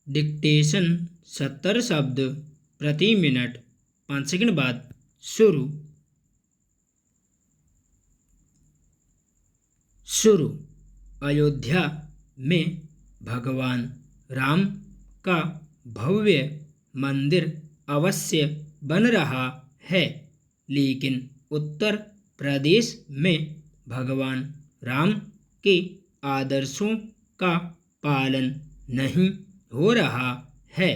Dictation 70 शब्द प्रति minute. 5 second बाद शुरू। अयोध्या में भगवान राम का भव्य मंदिर अवश्य बन रहा है, लेकिन उत्तर प्रदेश में भगवान राम के आदर्शों का पालन नहीं हो रहा है।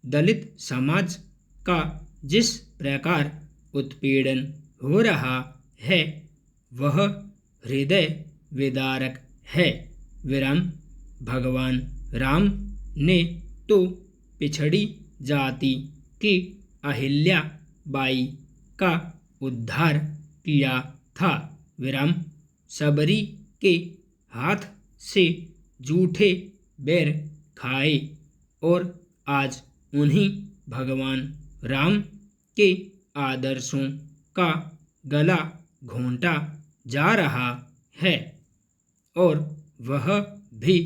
दलित समाज का जिस प्रकार उत्पीड़न हो रहा है वह हृदय विदारक है। भगवान राम ने तो पिछड़ी जाति की अहिल्या बाई का उद्धार किया था। सबरी के हाथ से जूठे बैर खाए और आज उन्हीं भगवान राम के आदर्शों का गला घोंटा जा रहा है, और वह भी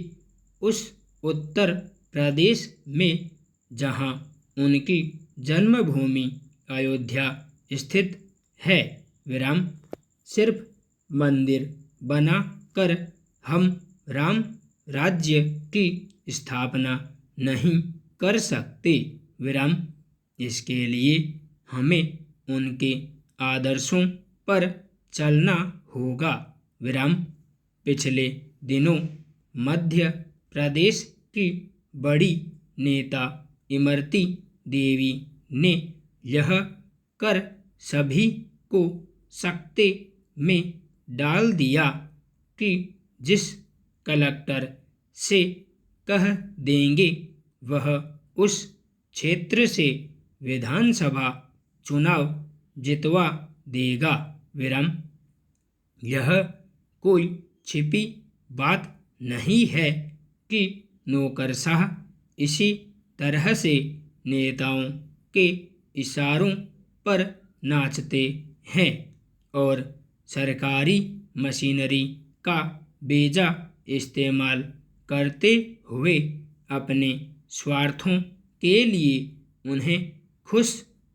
उस उत्तर प्रदेश में जहां उनकी जन्मभूमि अयोध्या स्थित है। सिर्फ मंदिर बना कर हम राम राज्य की स्थापना नहीं कर सकते। इसके लिए हमें उनके आदर्शों पर चलना होगा। पिछले दिनों मध्य प्रदेश की बड़ी नेता इमरती देवी ने यह कर सभी को सकते में डाल दिया कि जिस कलेक्टर से कह देंगे वह उस क्षेत्र से विधानसभा चुनाव जितवा देगा। यह कोई छिपी बात नहीं है कि नौकरशाह इसी तरह से नेताओं के इशारों पर नाचते हैं और सरकारी मशीनरी का बेजा इस्तेमाल करते हुए अपने स्वार्थों के लिए उन्हें खुश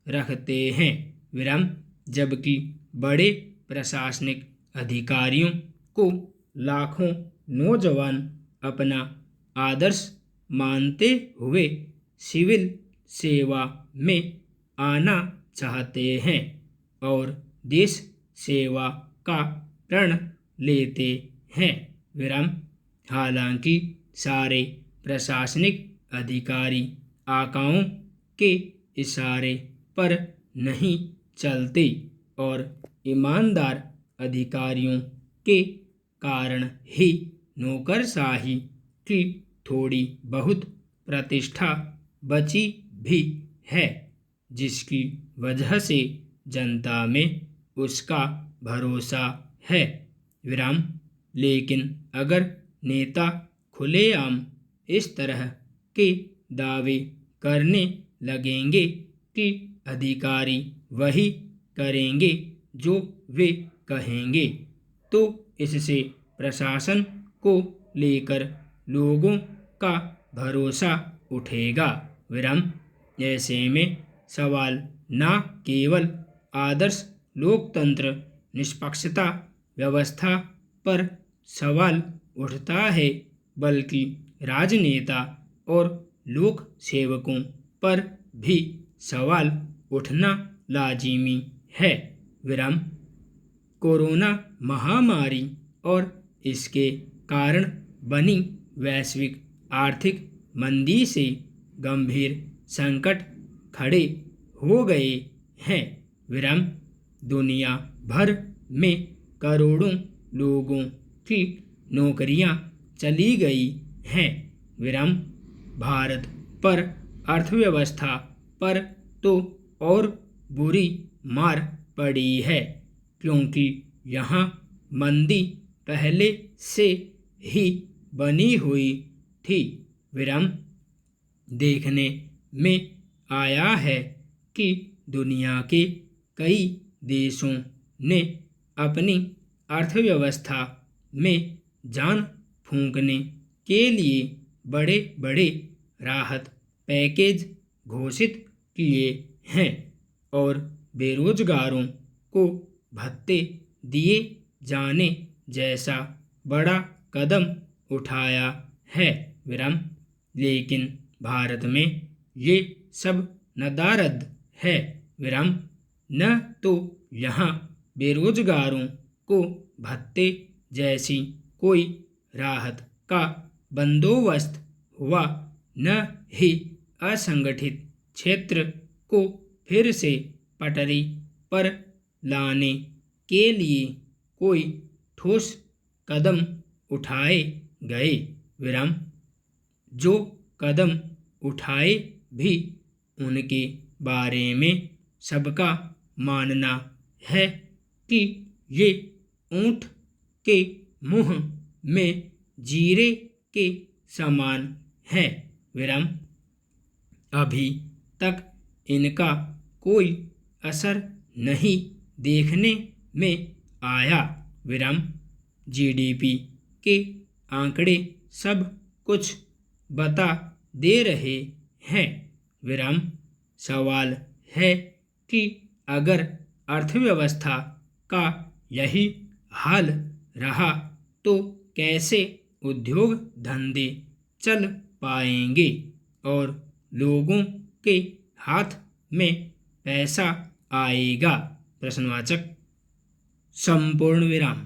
रखते हैं। जबकि बड़े प्रशासनिक अधिकारियों को लाखों नौजवान अपना आदर्श मानते हुए सिविल सेवा में आना चाहते हैं और देश सेवा का प्रण लेते हैं। हालांकि सारे प्रशासनिक अधिकारी आकाओं के इशारे पर नहीं चलते और ईमानदार अधिकारियों के कारण ही नौकरशाही की थोड़ी बहुत प्रतिष्ठा बची भी है, जिसकी वजह से जनता में उसका भरोसा है। लेकिन अगर नेता खुलेआम इस तरह के दावे करने लगेंगे कि अधिकारी वही करेंगे जो वे कहेंगे, तो इससे प्रशासन को लेकर लोगों का भरोसा उठेगा। ऐसे में सवाल न केवल आदर्श लोकतंत्र निष्पक्षता व्यवस्था पर सवाल उठता है, बल्कि राजनेता और लोक सेवकों पर भी सवाल उठना लाजिमी है। कोरोना महामारी और इसके कारण बनी वैश्विक आर्थिक मंदी से गंभीर संकट खड़े हो गए हैं। दुनिया भर में करोड़ों लोगों की नौकरियां चली गई हैं। भारत पर अर्थव्यवस्था पर तो और बुरी मार पड़ी है, क्योंकि यहाँ मंदी पहले से ही बनी हुई थी। देखने में आया है कि दुनिया के कई देशों ने अपनी अर्थव्यवस्था में जान फूंकने के लिए बड़े बड़े राहत पैकेज घोषित किए हैं और बेरोजगारों को भत्ते दिए जाने जैसा बड़ा कदम उठाया है विराम। लेकिन भारत में ये सब नदारद है विराम। न तो यहाँ बेरोजगारों को भत्ते जैसी कोई राहत का बंदोबस्त हुआ, न ही असंगठित क्षेत्र को फिर से पटरी पर लाने के लिए कोई ठोस कदम उठाए गए विराम। जो कदम उठाए भी उनके बारे में सबका मानना है कि ये ऊँट के मुंह में जीरे के समान है विराम। अभी तक इनका कोई असर नहीं देखने में आया विराम। जीडीपी के आंकड़े सब कुछ बता दे रहे हैं विराम। सवाल है कि अगर अर्थव्यवस्था का यही हाल रहा तो कैसे उद्योग धंधे चल पाएंगे और लोगों के हाथ में पैसा आएगा। प्रश्नवाचक संपूर्ण विराम।